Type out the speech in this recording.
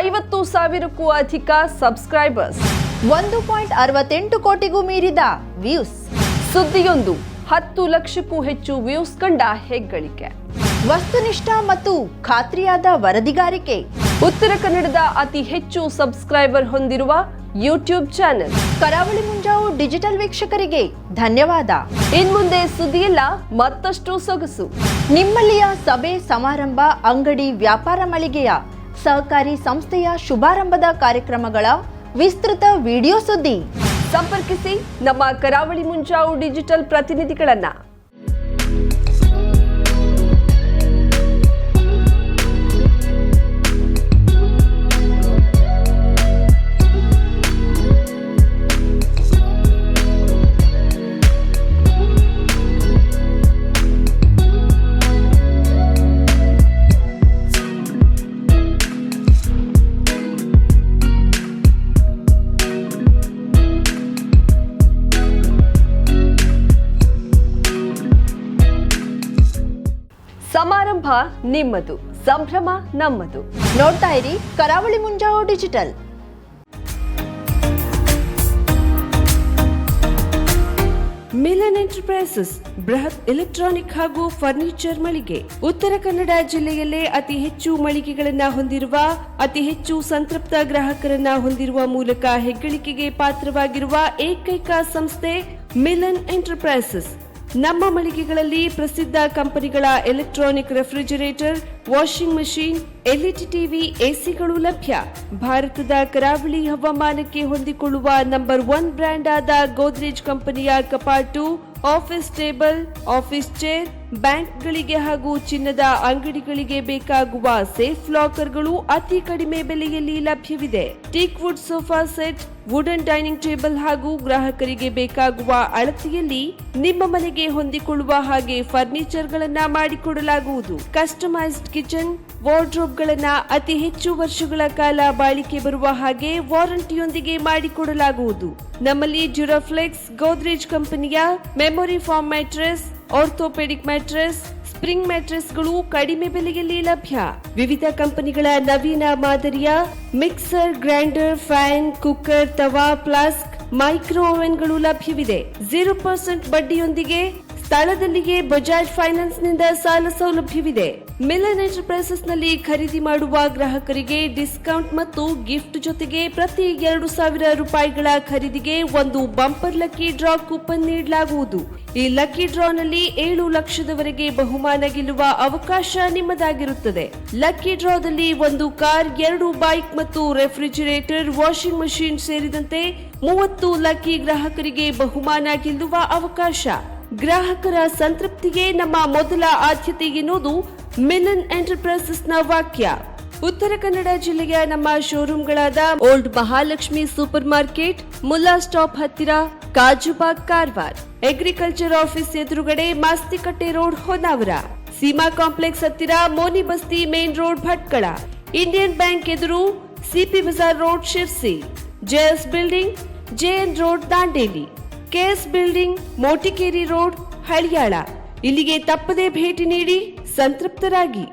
50,000ಕ್ಕೂ ಅಧಿಕ ಸಬ್ಸ್ಕ್ರೈಬರ್ಸ್, 1.68 ಕೋಟಿಗೂ ಮೀರಿದ ವ್ಯೂಸ್. ಸುದ್ದಿಯೊಂದು 10 ಲಕ್ಷಕ್ಕೂ ಹೆಚ್ಚು ವ್ಯೂಸ್ ಕಂಡ ಹೆಗ್ಗಳಿಕೆ. ವಸ್ತುನಿಷ್ಠ ಮತ್ತು ಖಾತ್ರಿಯಾದ ವರದಿಗಾರಿಕೆ. ಉತ್ತರ ಕನ್ನಡದ ಅತಿ ಹೆಚ್ಚು ಸಬ್ಸ್ಕ್ರೈಬರ್ ಹೊಂದಿರುವ ಯೂಟ್ಯೂಬ್ ಚಾನೆಲ್ ಕರಾವಳಿ ಮುಂಜಾವು ಡಿಜಿಟಲ್ ವೀಕ್ಷಕರಿಗೆ ಧನ್ಯವಾದ. ಇನ್ಮುಂದೆ ಸುದ್ದಿಯೆಲ್ಲ ಮತ್ತಷ್ಟು ಸೊಗಸು. ನಿಮ್ಮಲ್ಲಿಯ ಸಭೆ ಸಮಾರಂಭ, ಅಂಗಡಿ, ವ್ಯಾಪಾರ ಮಳಿಗೆಯ ಸಹಕಾರಿ ಸಂಸ್ಥೆಯ ಶುಭಾರಂಭದ ಕಾರ್ಯಕ್ರಮಗಳ ವಿಸ್ತೃತ ವಿಡಿಯೋ ಸುದ್ದಿ. ಸಂಪರ್ಕಿಸಿ ನಮ್ಮ ಕರಾವಳಿ ಮುಂಜಾವು ಡಿಜಿಟಲ್ ಪ್ರತಿನಿಧಿಗಳನ್ನ. ಸಮಾರಂಭ ನಿಮ್ಮದು, ಸಂಭ್ರಮ ನಮ್ಮದು. ನೋಡ್ತಾ ಇರಿ ಕರಾವಳಿ ಮುಂಜಾವು ಡಿಜಿಟಲ್. ಮಿಲನ್ ಎಂಟರ್ಪ್ರೈಸಸ್ ಬೃಹತ್ ಎಲೆಕ್ಟ್ರಾನಿಕ್ ಹಾಗೂ ಫರ್ನಿಚರ್ ಮಳಿಗೆ. ಉತ್ತರ ಕನ್ನಡ ಜಿಲ್ಲೆಯಲ್ಲೇ ಅತಿ ಹೆಚ್ಚು ಮಳಿಗೆಗಳನ್ನ ಹೊಂದಿರುವ, ಅತಿ ಹೆಚ್ಚು ಸಂತೃಪ್ತ ಗ್ರಾಹಕರನ್ನ ಹೊಂದಿರುವ ಮೂಲಕ ಹೆಗ್ಗಳಿಕೆಗೆ ಪಾತ್ರವಾಗಿರುವ ಏಕೈಕ ಸಂಸ್ಥೆ ಮಿಲನ್ ಎಂಟರ್ಪ್ರೈಸಸ್. ನಮ್ಮ ಮಳಿಗೆಗಳಲ್ಲಿ ಪ್ರಸಿದ್ಧ ಕಂಪನಿಗಳ electronic refrigerator, washing machine, LED TV, ಎಸಿಗಳು ಲಭ್ಯ. ಭಾರತದ ಕರಾವಳಿ ಹವಾಮಾನಕ್ಕೆ ಹೊಂದಿಕೊಳ್ಳುವ ನಂಬರ್ 1 ಬ್ರ್ಯಾಂಡ್ ಆದ ಗೋದ್ರೇಜ್ ಕಂಪನಿಯ ಕಪಾಟು, ಆಫೀಸ್ ಟೇಬಲ್, ಆಫೀಸ್ ಚೇರ್, ಬ್ಯಾಂಕ್ಗಳಿಗೆ ಹಾಗೂ ಚಿನ್ನದ ಅಂಗಡಿಗಳಿಗೆ ಬೇಕಾಗುವ ಸೇಫ್ ಲಾಕರ್ಗಳು ಅತಿ ಕಡಿಮೆ ಬೆಲೆಯಲ್ಲಿ ಲಭ್ಯವಿದೆ. Teak wood sofa set, wooden dining table ಹಾಗೂ ಗ್ರಾಹಕರಿಗೆ ಬೇಕಾಗುವ ಅಳತೆಯಲ್ಲಿ ನಿಮ್ಮ ಮನೆಗೆ ಹೊಂದಿಕೊಳ್ಳುವ ಹಾಗೆ ಫರ್ನಿಚರ್ ಗಳನ್ನ ಮಾಡಿಕೊಡಲಾಗುವುದು. ಕಸ್ಟಮೈಸ್ಡ್ ಕಿಚನ್, ವಾರ್ಡ್ರೋಬ್ ಗಳನ್ನ ಅತಿ ಹೆಚ್ಚು ವರ್ಷಗಳ ಕಾಲ ಬಾಳಿಕೆ ಬರುವ ಹಾಗೆ ವಾರಂಟಿಯೊಂದಿಗೆ ಮಾಡಿಕೊಡಲಾಗುವುದು. ನಮ್ಮಲ್ಲಿ ಡ್ಯೂರಾಫ್ಲೆಕ್ಸ್, ಗೋದ್ರೇಜ್ ಕಂಪನಿಯ memory foam mattress, orthopaedic mattress, spring ಮ್ಯಾಟ್ರೆಸ್ಗಳು ಕಡಿಮೆ ಬೆಲೆಯಲ್ಲಿ ಲಭ್ಯ. ವಿವಿಧ ಕಂಪನಿಗಳ ನವೀನ ಮಾದರಿಯ ಮಿಕ್ಸರ್, ಗ್ರೈಂಡರ್, ಫ್ಯಾನ್, ಕುಕ್ಕರ್, ತವಾ, ಫ್ಲಾಸ್ಕ್, ಮೈಕ್ರೋ ಓವೆನ್ಗಳು ಲಭ್ಯವಿದೆ. 0% ಬಡ್ಡಿಯೊಂದಿಗೆ ಸ್ಥಳದಲ್ಲಿಯೇ ಬಜಾಜ್ ಫೈನಾನ್ಸ್ ನಿಂದ ಸಾಲ ಸೌಲಭ್ಯವಿದೆ. ಮಿಲನ್ ಎಂಟರ್ಪ್ರೈಸಸ್ ನಲ್ಲಿ ಖರೀದಿ ಮಾಡುವ ಗ್ರಾಹಕರಿಗೆ ಡಿಸ್ಕೌಂಟ್ ಮತ್ತು ಗಿಫ್ಟ್ ಜೊತೆಗೆ ಪ್ರತಿ 2,000 ರೂಪಾಯಿಗಳ ಖರೀದಿಗೆ ಒಂದು ಬಂಪರ್ ಲಕ್ಕಿ ಡ್ರಾ ಕೂಪನ್ ನೀಡಲಾಗುವುದು. ಈ ಲಕ್ಕಿ ಡ್ರಾ ನಲ್ಲಿ 7 ಲಕ್ಷದವರೆಗೆ ಬಹುಮಾನ ಗೆಲ್ಲುವ ಅವಕಾಶ ನಿಮ್ಮದಾಗಿರುತ್ತದೆ. ಲಕ್ಕಿ ಡ್ರಾದಲ್ಲಿ 1 ಕಾರ್, 2 ಬೈಕ್ ಮತ್ತು ರೆಫ್ರಿಜರೇಟರ್, ವಾಷಿಂಗ್ ಮಷೀನ್ ಸೇರಿದಂತೆ 30 ಲಕ್ಕಿ ಗ್ರಾಹಕರಿಗೆ ಬಹುಮಾನ ಗೆಲ್ಲುವ ಅವಕಾಶ. ಗ್ರಾಹಕರ ಸಂತೃಪ್ತಿಗೆ ನಮ್ಮ ಮೊದಲ ಆದ್ಯತೆ ಎನ್ನುವುದು ಮಿಲನ್ ಎಂಟರ್ಪ್ರೈಸಸ್ ನ ವಾಕ್ಯ. ಉತ್ತರ ಕನ್ನಡ ಜಿಲ್ಲೆಯ ನಮ್ಮ ಶೋರೂಮ್ಗಳಾದ old Mahalakshmi super market, Mulla stop ಹತ್ತಿರ, ಕಾಜುಬಾಗ್ ಕಾರವಾರ, ಅಗ್ರಿಕಲ್ಚರ್ ಆಫೀಸ್ ಎದುರುಗಡೆ ಮಾಸ್ತಿಕಟ್ಟೆ ರೋಡ್ ಹೊನ್ನಾವರ, ಸೀಮಾ ಕಾಂಪ್ಲೆಕ್ಸ್ ಹತ್ತಿರ Moni Basti main road Bhatkal, Indian bank ಎದುರು CP Bazar road Sirsi, JS building, JN road Dandeli, KS building, Motikeri road Haliyal. ಇಲ್ಲಿಗೆ ತಪ್ಪದೇ ಭೇಟಿ ನೀಡಿ ಸಂತೃಪ್ತರಾಗಿ.